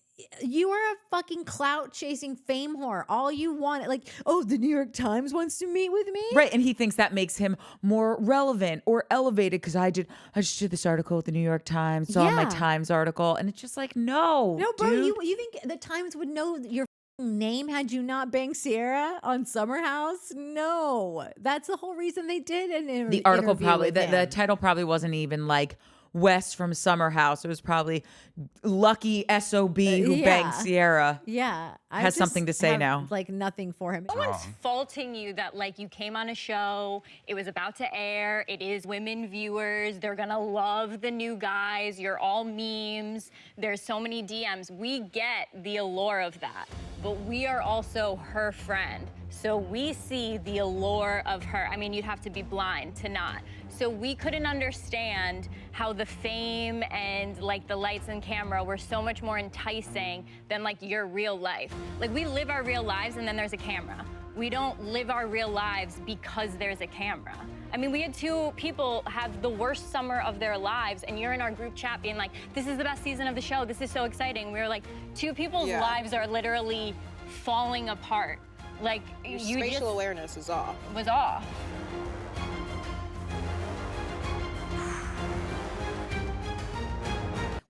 you are a fucking clout chasing fame whore. All you want, like, oh, the New York Times wants to meet with me. Right, and he thinks that makes him more relevant or elevated because I just did this article with the New York Times, saw my Yeah. Times article, and it's just like, no, No, bro, dude. you think the Times would know your fucking name had you not banged Ciara on Summer House? No, that's the whole reason they did an The article interview probably, with the him. title probably wasn't even like West from Summer House. It was probably Lucky SOB who yeah. banged Ciara. Yeah, I Has just something to say have, now. Like nothing for him. No one's faulting you that like you came on a show, it was about to air, it is women viewers, they're gonna love the new guys, you're all memes, there's so many DMs. We get the allure of that, but we are also her friend. So we see the allure of her. I mean, you'd have to be blind to not. So we couldn't understand how the fame and like the lights and camera were so much more enticing than like your real life. Like we live our real lives and then there's a camera. We don't live our real lives because there's a camera. I mean, we had two people have the worst summer of their lives and you're in our group chat being like, this is the best season of the show. This is so exciting. We were like, two people's lives are literally falling apart. Like Your you spatial just awareness is off. was off.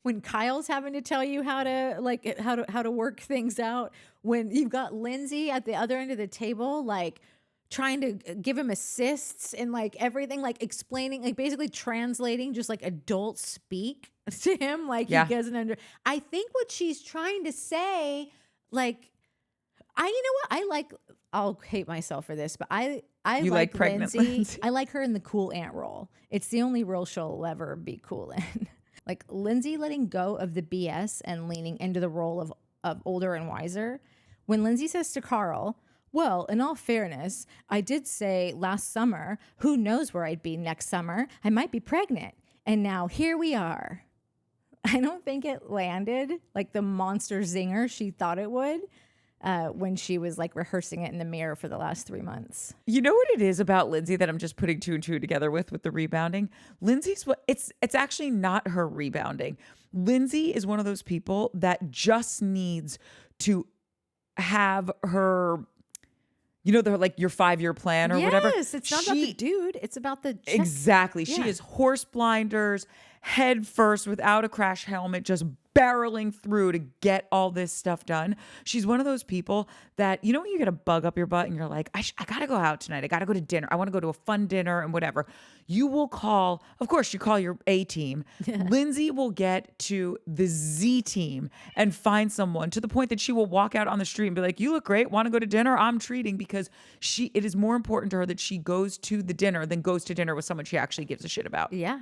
When Kyle's having to tell you how to work things out, when you've got Lindsay at the other end of the table, like trying to give him assists and like everything, like explaining, like basically translating just like adult speak to him, like Yeah. he doesn't I think what she's trying to say, like, you know what? I'll hate myself for this, but I You like pregnant Lindsay. I like her in the cool aunt role. It's the only role she'll ever be cool in. Like Lindsay letting go of the BS and leaning into the role of older and wiser. When Lindsay says to Carl, well, in all fairness, I did say last summer, who knows where I'd be next summer? I might be pregnant. And now here we are. I don't think it landed like the monster zinger she thought it would when she was like rehearsing it in the mirror for the last 3 months. You know what it is about Lindsay that I'm just putting two and two together with the rebounding? Lindsay's it's actually not her rebounding. Lindsay is one of those people that just needs to have her, they're like your 5-year plan or whatever. Yes, it's not about the dude. It's about the check. Exactly. She Yeah. is horse blinders, head first, without a crash helmet, just barreling through to get all this stuff done. She's one of those people that, when you get a bug up your butt and you're like, I got to go out tonight. I got to go to dinner. I want to go to a fun dinner and whatever. You will call, of course, you call your A team. Lindsay will get to the Z team and find someone to the point that she will walk out on the street and be like, you look great. Want to go to dinner? I'm treating, because it is more important to her that she goes to the dinner than goes to dinner with someone she actually gives a shit about. Yeah.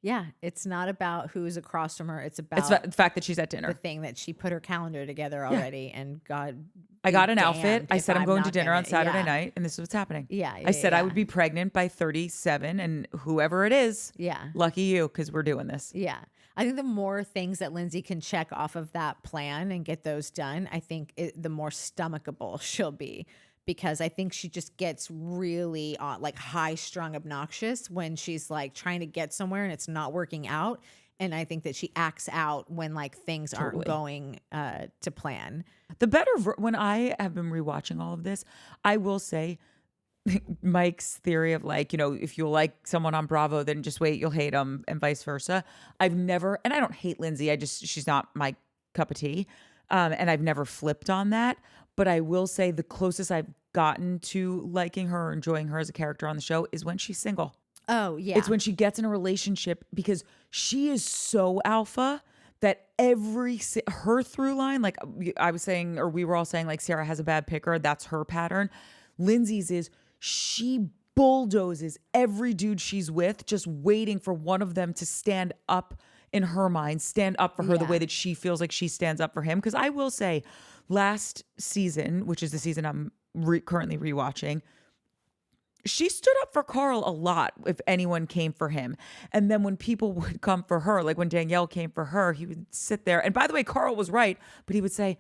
Yeah. It's not about who's across from her. It's about It's the fact that she's at dinner. the thing that she put her calendar together already. And God, I got an be outfit. damned I if said I'm going to not dinner on gonna- Saturday yeah. night, and this is what's happening. Yeah, I said I yeah. would be pregnant by 37, and whoever it is, Yeah. lucky you, because we're doing this. Yeah. I think the more things that Lindsay can check off of that plan and get those done, I think the more stomachable she'll be, because I think she just gets really like high strung obnoxious when she's like trying to get somewhere and it's not working out. And I think that she acts out when like things aren't going to plan. The better, when I have been rewatching all of this, I will say Mike's theory of like, if you like someone on Bravo, then just wait, you'll hate them, and vice versa. I've never, and I don't hate Lindsay. She's not my cup of tea. And I've never flipped on that. But I will say the closest I've gotten to liking her or enjoying her as a character on the show is when she's single. Oh, yeah. It's when she gets in a relationship, because she is so alpha that her through line, like I was saying, or we were all saying, like Ciara has a bad picker. That's her pattern. Lindsay's is she bulldozes every dude she's with, just waiting for one of them to stand up in her mind, stand up for her the way that she feels like she stands up for him. Because I will say, last season, which is the season I'm currently rewatching, she stood up for Carl a lot if anyone came for him. And then when people would come for her, like when Danielle came for her, he would sit there. And by the way, Carl was right, but he would say,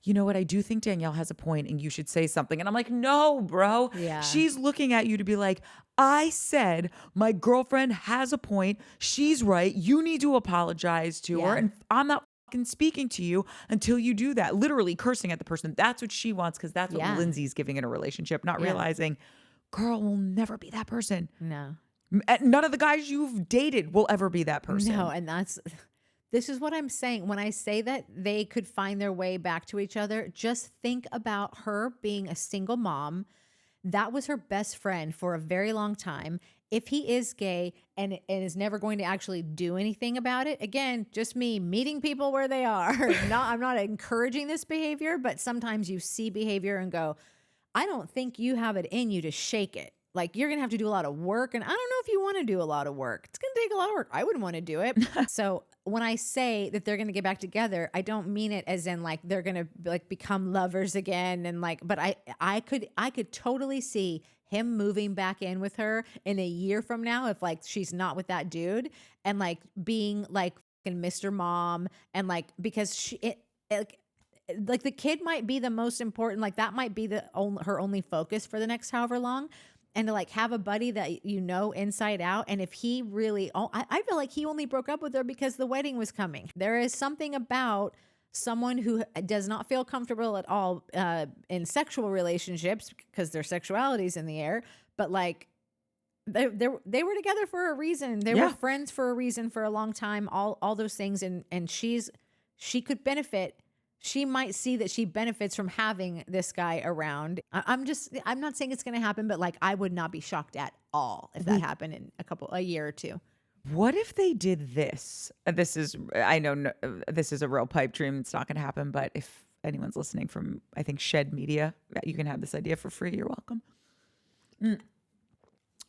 you know what? I do think Danielle has a point and you should say something. And I'm like, no, bro. Yeah. She's looking at you to be like, I said my girlfriend has a point. She's right. You need to apologize to her. And I'm not fucking speaking to you until you do that. Literally cursing at the person. That's what she wants, because that's what Lindsay's giving in a relationship, not realizing Carl will never be that person. No. None of the guys you've dated will ever be that person. No, and this is what I'm saying. When I say that they could find their way back to each other, just think about her being a single mom. That was her best friend for a very long time. If he is gay and is never going to actually do anything about it, again, just me meeting people where they are. I'm not encouraging this behavior, but sometimes you see behavior and go, I don't think you have it in you to shake it. Like, you're going to have to do a lot of work. And I don't know if you want to do a lot of work. It's going to take a lot of work. I wouldn't want to do it. So when I say that they're going to get back together, I don't mean it as in like they're going to like become lovers again. And like, but I could totally see him moving back in with her in a year from now, if like she's not with that dude, and like being like fucking Mr. Mom, and like, because like the kid might be the most important, like that might be her only focus for the next however long. And to like have a buddy that you know inside out. And if he really, I feel like he only broke up with her because the wedding was coming. There is something about someone who does not feel comfortable at all in sexual relationships, because their sexuality is in the air. But like they were together for a reason. They were friends for a reason for a long time. All those things, and she could benefit. She might see that she benefits from having this guy around. I'm not saying it's going to happen, but like I would not be shocked at all if that happened in a year or two. What if they did this? I know this is a real pipe dream. It's not going to happen, but if anyone's listening from, I think, Shed Media, you can have this idea for free. You're welcome.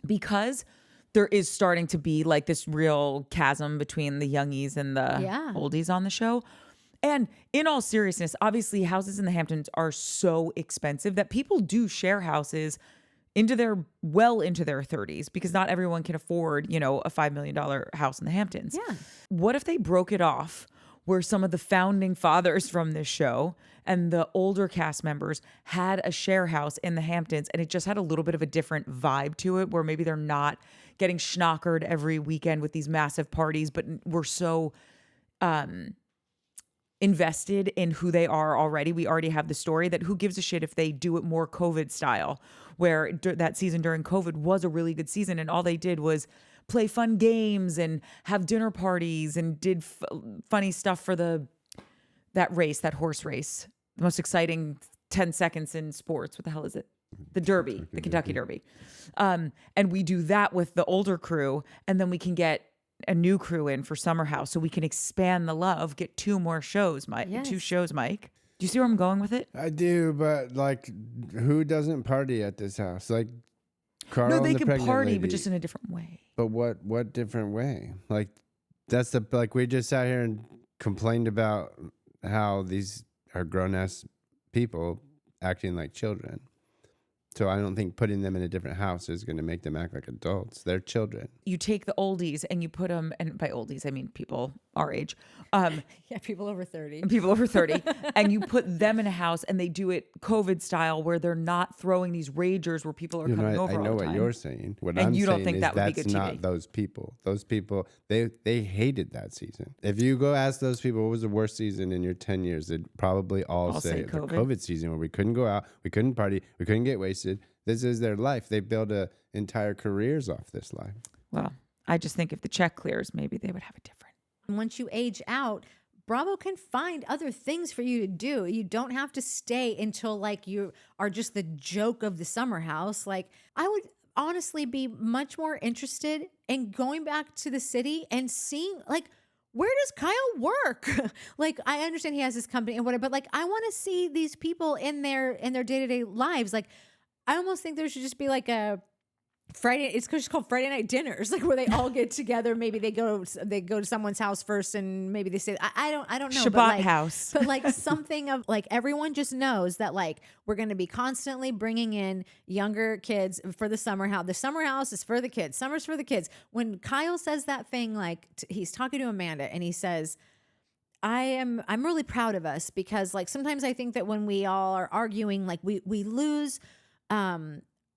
Because there is starting to be like this real chasm between the youngies and the oldies on the show. And in all seriousness, obviously houses in the Hamptons are so expensive that people do share houses into their 30s, because not everyone can afford, a $5 million house in the Hamptons. Yeah. What if they broke it off where some of the founding fathers from this show and the older cast members had a share house in the Hamptons, and it just had a little bit of a different vibe to it, where maybe they're not getting schnockered every weekend with these massive parties, but we're so invested in who they are already. We already have the story that who gives a shit if they do it more COVID style, where that season during COVID was a really good season. And all they did was play fun games and have dinner parties and did funny stuff for that horse race, the most exciting 10 seconds in sports. What the hell is it? The Derby, the Kentucky Derby. And we do that with the older crew, and then we can get a new crew in for Summer House, so we can expand the love, get 2 more shows, Mike. Yes. 2 shows, Mike. Do you see where I'm going with it? I do, but like, who doesn't party at this house? Like, Carl No, they and the can pregnant party, lady. but just in a different way. But what different way? Like, that's like we just sat here and complained about how these are grown ass people acting like children. So I don't think putting them in a different house is going to make them act like adults. They're children. You take the oldies and you put them, and by oldies I mean people our age, Yeah, people over 30. people over 30, and you put them in a house and they do it COVID style, where they're not throwing these ragers where people are coming over I all know the what time. you're saying. What And I'm you don't saying think is that would be that's good not TV. those people. Those people, they hated that season. If you go ask those people what was the worst season in your 10 years, they'd probably all I'll say the COVID. COVID season, where we couldn't go out, we couldn't party, we couldn't get wasted. This is their life. They build entire careers off this life. Well, I just think if the check clears, maybe they would have a different. Once you age out, Bravo can find other things for you to do. You don't have to stay until like you are just the joke of the Summer House. Like, I would honestly be much more interested in going back to the city and seeing, like, where does Kyle work? Like, I understand he has his company and whatever, but like, I want to see these people in their day-to-day lives. Like, I almost think there should just be like a Friday. It's just called Friday night dinners, like where they all get together. Maybe they go to someone's house first, and maybe they say, I don't know. Shabbat but like, house. but like something of like everyone just knows that like we're going to be constantly bringing in younger kids for the Summer House. The Summer House is for the kids. Summer's for the kids. When Kyle says that thing, like he's talking to Amanda, and he says, I'm really proud of us, because like sometimes I think that when we all are arguing, like we lose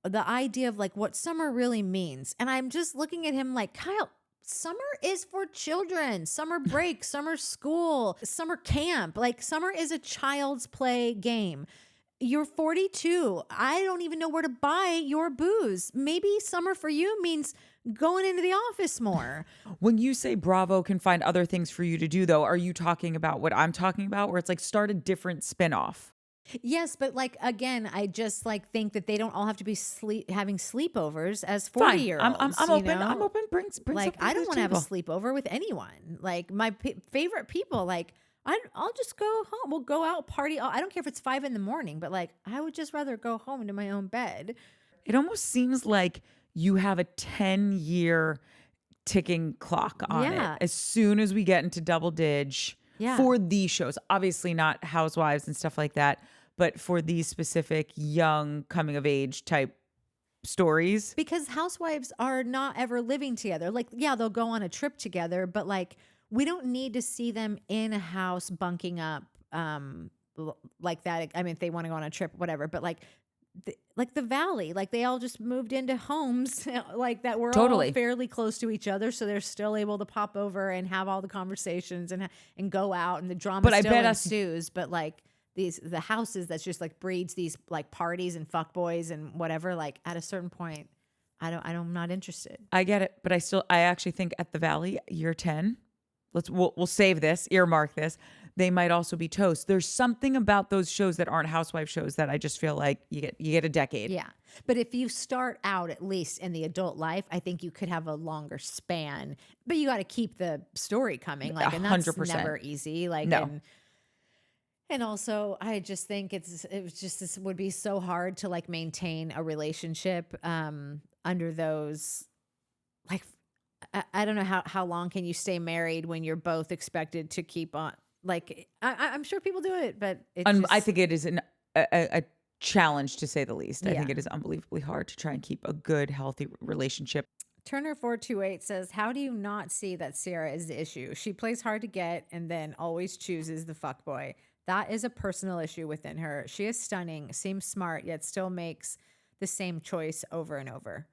the idea of like what summer really means. And I'm just looking at him like, Kyle, summer is for children. Summer break, summer school, summer camp. Like, summer is a child's play game. You're 42. I don't even know where to buy your booze. Maybe summer for you means going into the office more. When you say Bravo can find other things for you to do, though, are you talking about what I'm talking about, where it's like start a different spinoff? Yes, but like again, I just like think that they don't all have to be having sleepeovers as Fine. 40-year-olds. I'm you open. know? I'm open. Bring like, something I to don't the want to have a table. sleepover with anyone. Like my favorite people, like I'll just go home. We'll go out party. I don't care if it's 5 a.m, but like I would just rather go home into my own bed. It almost seems like you have a 10-year ticking clock on Yeah. it. As soon as we get into double dig for these shows, obviously not Housewives and stuff like that, but for these specific young coming of age type stories. Because housewives are not ever living together. Like, yeah, they'll go on a trip together, but like we don't need to see them in a house bunking up like that. I mean, if they want to go on a trip, whatever, but like the Valley, like they all just moved into homes like that were Totally. all fairly close to each other, so they're still able to pop over and have all the conversations and go out, and the drama But I still bet us- ensues. But like the houses that's just like breeds these like parties and fuckboys and whatever, like at a certain point I'm not interested. I get it, but I actually think at the Valley, year 10, we'll save this, earmark this. They might also be toast. There's something about those shows that aren't housewife shows that I just feel like you get a decade. Yeah. But if you start out at least in the adult life, I think you could have a longer span, but you got to keep the story coming. Like, and that's 100%. never easy. Like, No. and also I just think this would be so hard to like maintain a relationship under those, like, I don't know how long can you stay married when you're both expected to keep on. Like, I'm sure people do it, but I think it is a challenge, to say the least. I Yeah. think it is unbelievably hard to try and keep a good, healthy relationship. Turner428 says, how do you not see that Ciara is the issue? She plays hard to get and then always chooses the fuckboy. That is a personal issue within her. She is stunning, seems smart, yet still makes the same choice over and over.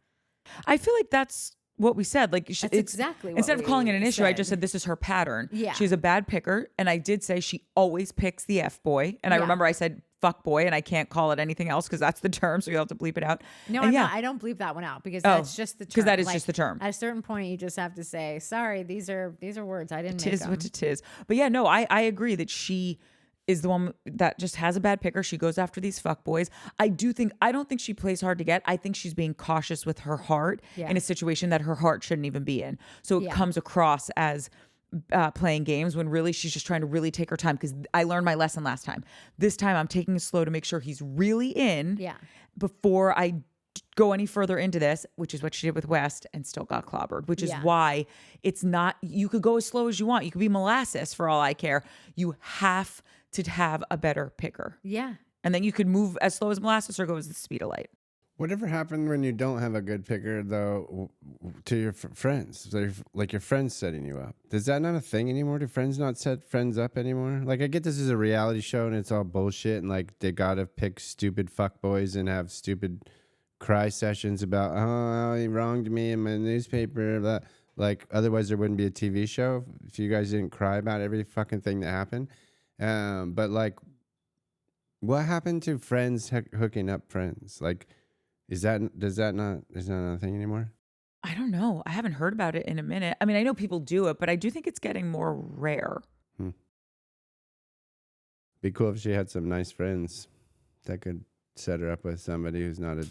I feel like that's what we said. Like That's exactly what instead of calling it an issue, I said. just said this is her pattern. Yeah. She's a bad picker, and I did say she always picks the F boy. And I Yeah. remember I said fuck boy, and I can't call it anything else because that's the term, so you'll have to bleep it out. No, and I don't bleep that one out because that's just the term. Because that is just the term. At a certain point, you just have to say, sorry, these are words. I didn't make Tis them. what it is. But yeah, no, I agree that she is the one that just has a bad picker. She goes after these fuck boys. I don't think she plays hard to get. I think she's being cautious with her heart in a situation that her heart shouldn't even be in. So it comes across as playing games when really she's just trying to really take her time, because I learned my lesson last time. This time I'm taking it slow to make sure he's really in before I go any further into this, which is what she did with West and still got clobbered, which is why it's not, you could go as slow as you want. You could be molasses for all I care. You have to have a better picker. Yeah. And then you could move as slow as molasses or go as the speed of light. Whatever happened when you don't have a good picker, though, to your friends? So like your friends setting you up. Is that not a thing anymore? Do friends not set friends up anymore? Like, I get this is a reality show and it's all bullshit, and like they gotta pick stupid fuckboys and have stupid cry sessions about, oh, he wronged me in my newspaper. Blah. Like, otherwise there wouldn't be a TV show if you guys didn't cry about every fucking thing that happened. But like, what happened to friends hooking up friends? Like, is that not a thing anymore? I don't know. I haven't heard about it in a minute. I mean, I know people do it, but I do think it's getting more rare. Be cool if she had some nice friends that could set her up with somebody who's not a.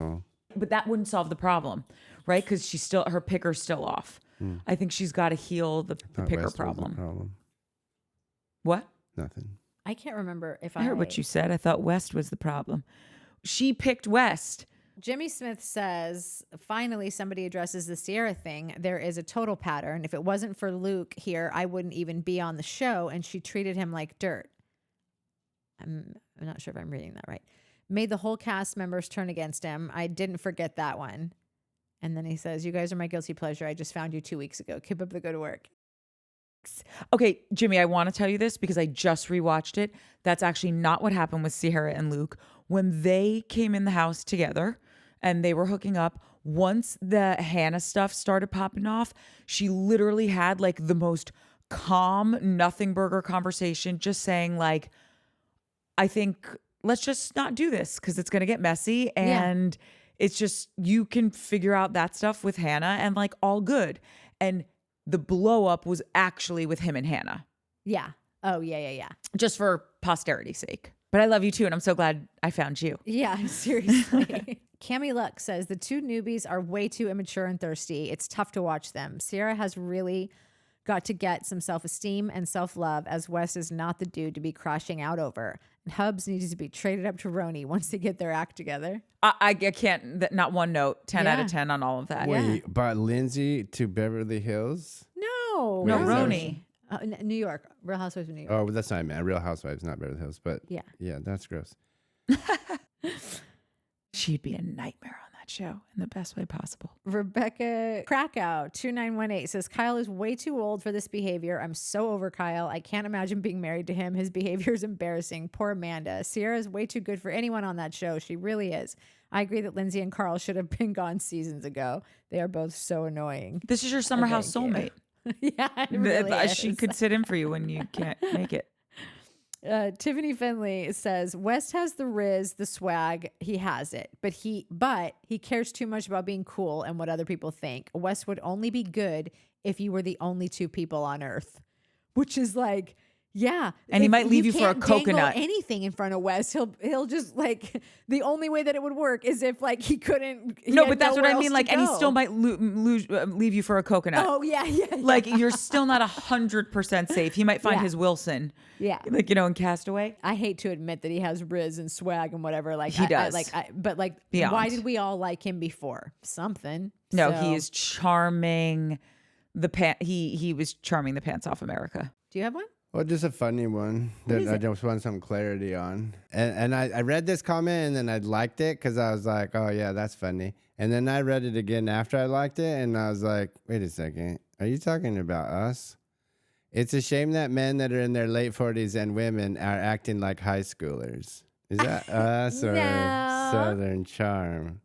Oh. But that wouldn't solve the problem, right? Because her picker's still off. I think she's got to heal the picker West was the problem. problem. What? Nothing. I can't remember if I heard what you said. I thought West was the problem. She picked West. Jimmy Smith says, finally, somebody addresses the Ciara thing. There is a total pattern. If it wasn't for Luke here, I wouldn't even be on the show. And she treated him like dirt. I'm not sure if I'm reading that right. Made the whole cast members turn against him. I didn't forget that one. And then he says, you guys are my guilty pleasure. I just found you 2 weeks ago. Keep up the good work. Okay, Jimmy, I want to tell you this because I just rewatched it. That's actually not what happened with Ciara and Luke. When they came in the house together and they were hooking up, once the Hannah stuff started popping off, she literally had like the most calm, nothing burger conversation, just saying like, I think let's just not do this because it's going to get messy. And it's just, you can figure out that stuff with Hannah and like all good. And the blow up was actually with him and Hannah. Yeah. Oh, yeah. Just for posterity's sake. But I love you too, and I'm so glad I found you. Yeah, seriously. Cammie Luck says, the two newbies are way too immature and thirsty. It's tough to watch them. Ciara has really got to get some self-esteem and self-love, as Wes is not the dude to be crashing out over. And Hubs needs to be traded up to Roni once they get their act together. I can't, not one note, 10 out of 10 on all of that. Wait, but Lindsay to Beverly Hills? No. No, Wait, is Roni. New York. Real Housewives of New York. Oh, that's not man. Real Housewives, not Beverly Hills. But yeah, that's gross. She'd be a nightmare on that show in the best way possible. Rebecca Krakow 2918 says, Kyle is way too old for this behavior. I'm so over Kyle. I can't imagine being married to him. His behavior is embarrassing. Poor Amanda. Ciara is way too good for anyone on that show. She really is. I agree that Lindsay and Carl should have been gone seasons ago. They are both so annoying. This is your summer house soulmate. Yeah, it really is. She could sit in for you when you can't make it. Tiffany Finley says, West has the riz, the swag. He has it, but he cares too much about being cool and what other people think. West would only be good if you were the only two people on earth, which is like, yeah. And he might leave you for a coconut. Anything in front of Wes, he'll just like, the only way that it would work is if like he couldn't. No, but that's what I mean. Like, and he still might leave you for a coconut. Oh yeah. Like you're still not 100% safe. He might find his Wilson. Yeah. Like, in Castaway. I hate to admit that he has riz and swag and whatever. Like he does. But Beyond. why did we all like him before? Something. No, So- he is charming. He was charming the pants off America. Do you have one? Well, just a funny one that I just want some clarity on. And I read this comment and then I liked it because I was like, oh, yeah, that's funny. And then I read it again after I liked it and I was like, wait a second. Are you talking about us? It's a shame that men that are in their late 40s and women are acting like high schoolers. Is that us or No. Southern Charm?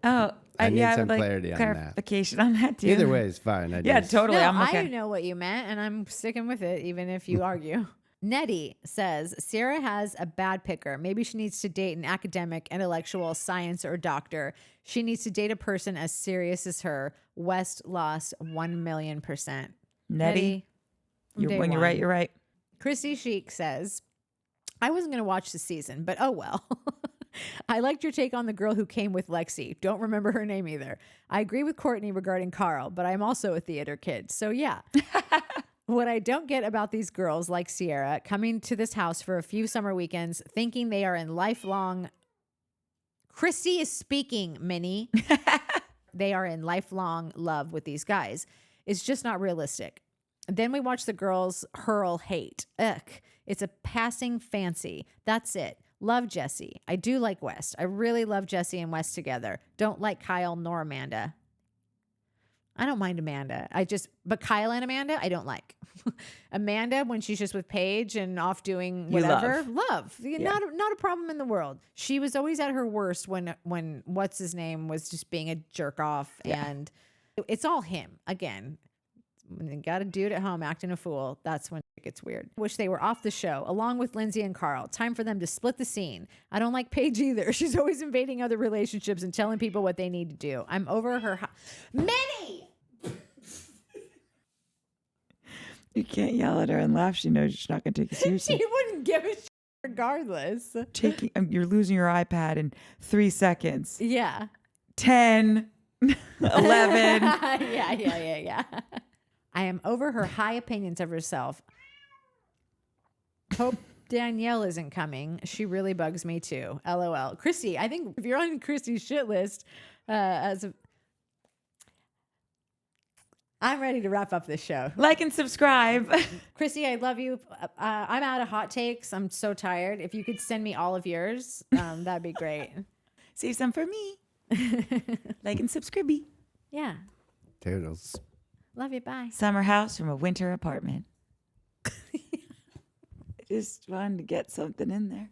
Oh, I need yeah, some like clarity on that. clarification on that too. Either way is fine. Yeah, totally. No, I'm okay. I know what you meant, and I'm sticking with it, even if you argue. Nettie says, Ciara has a bad picker. Maybe she needs to date an academic, intellectual, science, or doctor. She needs to date a person as serious as her. West lost 1,000,000%. Nettie, when you're right, you're right. Chrissy Chic says, I wasn't going to watch the season, but oh well. I liked your take on the girl who came with Lexi. Don't remember her name either. I agree with Courtney regarding Carl, but I'm also a theater kid. So yeah. What I don't get about these girls like Ciara coming to this house for a few summer weekends, thinking they are in lifelong. Christy is speaking, Minnie. They are in lifelong love with these guys. It's just not realistic. Then we watch the girls hurl hate. Ugh. It's a passing fancy. That's it. Love Jesse. I do like West. I really love Jesse and West together. Don't like Kyle nor Amanda. I don't mind Amanda. But Kyle and Amanda, I don't like. Amanda, when she's just with Paige and off doing whatever, love. Yeah. Not a problem in the world. She was always at her worst when what's his name was just being a jerk off, and it's all him again. When you got a dude at home acting a fool, that's when it gets weird. Wish they were off the show, along with Lindsay and Carl. Time for them to split the scene. I don't like Paige either. She's always invading other relationships and telling people what they need to do. I'm over her. Minnie! You can't yell at her and laugh. She knows she's not going to take you seriously. She wouldn't give a shit regardless. You're losing your iPad in 3 seconds. Yeah. 10, 11. Yeah. I am over her high opinions of herself. Hope Danielle isn't coming. She really bugs me too. LOL. Christy, I think if you're on Christy's shit list, I'm ready to wrap up this show. Like and subscribe. Christy, I love you. I'm out of hot takes. I'm so tired. If you could send me all of yours, that'd be great. Save some for me. Like and subscribe. Yeah. Toodles. Love you. Bye. Summer house from a winter apartment. Just wanted to get something in there.